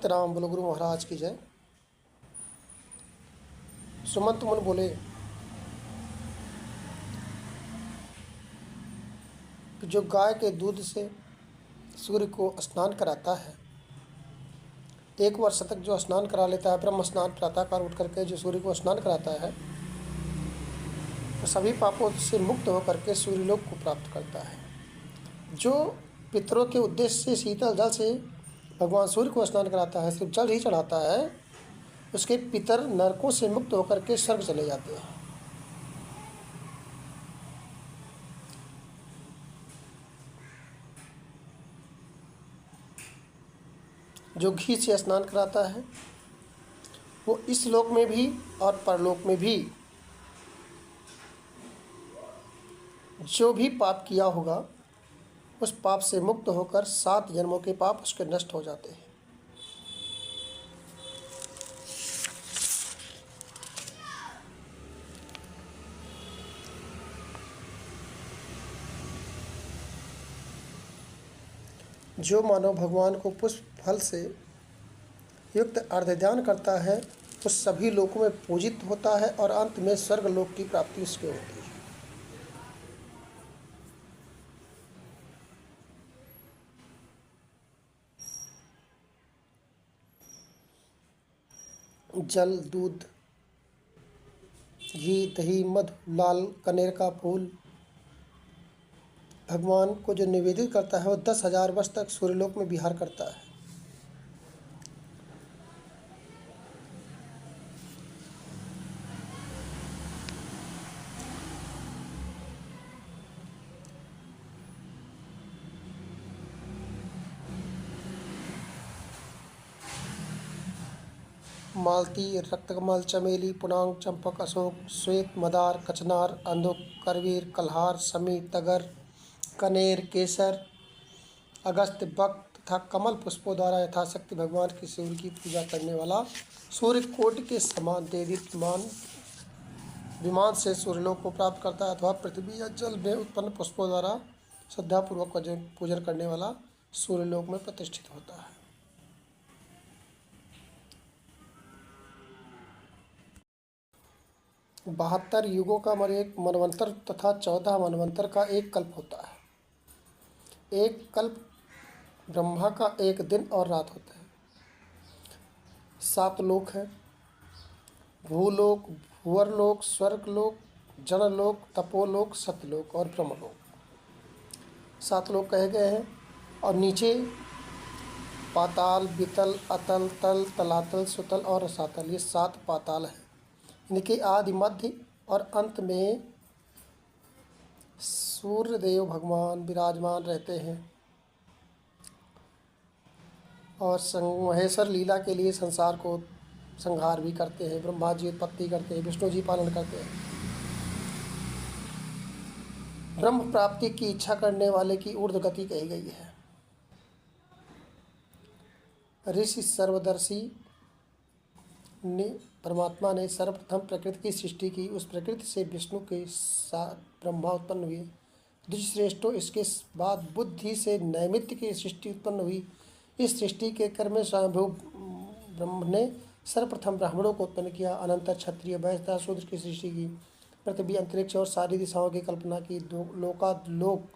राम बोलो गुरु महाराज की जय। सुमंत मुनि बोले कि जो गाय के दूध से सूर्य को स्नान कराता है, एक वर्ष तक जो स्नान करा लेता है, ब्रह्म स्नान प्रातःकाल उठ करके जो सूर्य को स्नान कराता है, तो सभी पापों से मुक्त होकर के सूर्यलोक को प्राप्त करता है। जो पितरों के उद्देश्य से शीतल जल से भगवान सूर्य को स्नान कराता है, सिर्फ जल ही चढ़ाता है, उसके पितर नरकों से मुक्त होकर के स्वर्ग चले जाते हैं। जो घी से स्नान कराता है वो इस लोक में भी और परलोक में भी जो भी पाप किया होगा उस पाप से मुक्त होकर 7 जन्मों के पाप उसके नष्ट हो जाते हैं। जो मानव भगवान को पुष्प फल से युक्त अर्घ्य ध्यान करता है वो सभी लोकों में पूजित होता है और अंत में स्वर्ग लोक की प्राप्ति उसके होती है। जल, दूध, घी, दही, मधु, लाल कनेर का फूल भगवान को जो निवेदित करता है वो 10,000 वर्ष तक सूर्यलोक में विहार करता है। मालती, रक्तकमल, चमेली, पुनांग, चंपक, अशोक, श्वेत, मदार, कचनार, अंधुक, करवीर, कल्हार, समी, तगर, कनेर, केसर, अगस्त, बक तथा कमल पुष्पों द्वारा यथाशक्ति भगवान की सूर्य की पूजा करने वाला सूर्य कोटि के समान देदीप्यमान विमान से सूर्यलोक को प्राप्त करता है, अथवा पृथ्वी या जल में उत्पन्न पुष्पों द्वारा श्रद्धापूर्वक पूजन करने वाला सूर्यलोक में प्रतिष्ठित होता है। बहत्तर युगों का एक मनवंतर तथा 14 मनवंतर का एक कल्प होता है। एक कल्प ब्रह्मा का एक दिन और रात होता है। 7 लोक हैं, भूलोक, भूवरलोक, स्वर्गलोक, जनलोक, तपोलोक, सत्यलोक और ब्रह्मलोक। 7 लोक कहे गए हैं। और नीचे पाताल, वितल, अतल, तल, तलातल, सुतल और रसातल, ये 7 पाताल हैं। इनके आदि, मध्य और अंत में सूर्यदेव भगवान विराजमान रहते हैं और महेश्वर लीला के लिए संसार को संहार भी करते हैं। ब्रह्मा जी उत्पत्ति करते हैं, विष्णु जी पालन करते हैं। ब्रह्म प्राप्ति की इच्छा करने वाले की ऊर्ध्व गति कही गई है। ऋषि सर्वदर्शी ने परमात्मा ने सर्वप्रथम प्रकृति की सृष्टि की। उस प्रकृति से विष्णु के साथ ब्रह्मा उत्पन्न हुए। द्विश्रेष्ठों, इसके बाद बुद्धि से नैमित्य की सृष्टि उत्पन्न हुई। इस सृष्टि के क्रम में स्वयंभू ब्रह्म ने सर्वप्रथम ब्राह्मणों को उत्पन्न किया। अनंतर क्षत्रिय, वैश्य, शूद्र की सृष्टि की। पृथ्वी, अंतरिक्ष और सारी दिशाओं की कल्पना की। लोकालोक,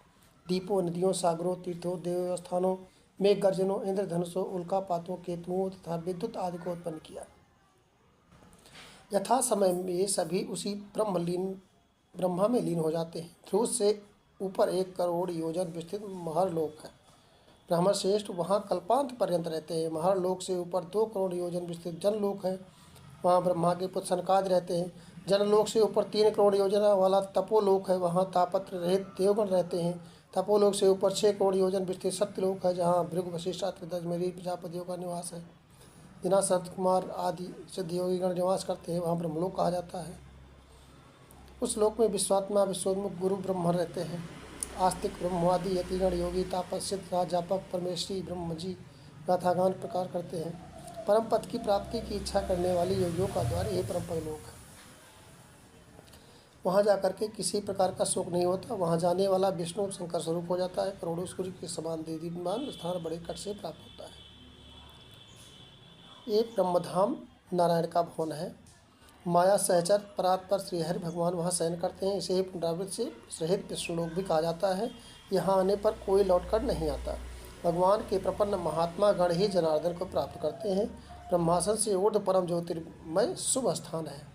दीपों, नदियों, सागरों, तीर्थों, देवस्थानों, मेघ गर्जनों, इंद्रधनुषों, उल्कापातों, केतुओं तथा विद्युत आदि को उत्पन्न किया। यथा समय में ये सभी उसी ब्रह्मा में लीन हो जाते हैं। ध्रुव से ऊपर 1 करोड़ योजन विस्तृत महरलोक है। ब्रह्मश्रेष्ठ वहाँ कल्पांत पर्यंत रहते हैं। महरलोक से ऊपर 2 करोड़ योजन विस्तृत जनलोक है। वहाँ ब्रह्मा के पुत्र सनकादि रहते हैं। जनलोक से ऊपर 3 करोड़ योजना वाला तपोलोक है। वहाँ तापत्र रहित देवगण रहते हैं। तपोलोक से ऊपर 6 करोड़ योजन विस्तृत सत्यलोक है, जहाँ भृगु, वशिष्ठ, अत्रि, मेरी प्रजापतियों का निवास है। जिना सत कुमार आदि सिद्धयोगी गण निवास करते हैं, वहाँ ब्रह्मलोक कहा जाता है। उस लोक में विश्वात्मा, विश्वोन्मुख गुरु ब्रह्म रहते हैं। आस्तिक, ब्रह्मवादी, यतिगण, योगी, तापस, सिद्ध, राजापक, परमेश्वरी ब्रह्म जी गाथागान प्रकार करते हैं। परम पद की प्राप्ति की इच्छा करने वाले योगियों का द्वार यही परम पद लोक है। वहाँ जाकर के किसी प्रकार का शोक नहीं होता। वहाँ जाने वाला विष्णु शंकर स्वरूप हो जाता है। करोड़ों सूर्य के समान देदीप्यमान स्थान बड़े कट से प्राप्त होता है। ये ब्रह्मधाम नारायण का भवन है। माया सहचर परात पर श्रीहरि भगवान वहाँ शयन करते हैं। इसे ही पुनरावृत्ति से रहित विष्णुलोक भी कहा जाता है। यहाँ आने पर कोई लौटकर नहीं आता। भगवान के प्रपन्न महात्मा गण ही जनार्दन को प्राप्त करते हैं। ब्रह्मासन से ऊर्ध्व परम ज्योतिर्मय शुभ स्थान है।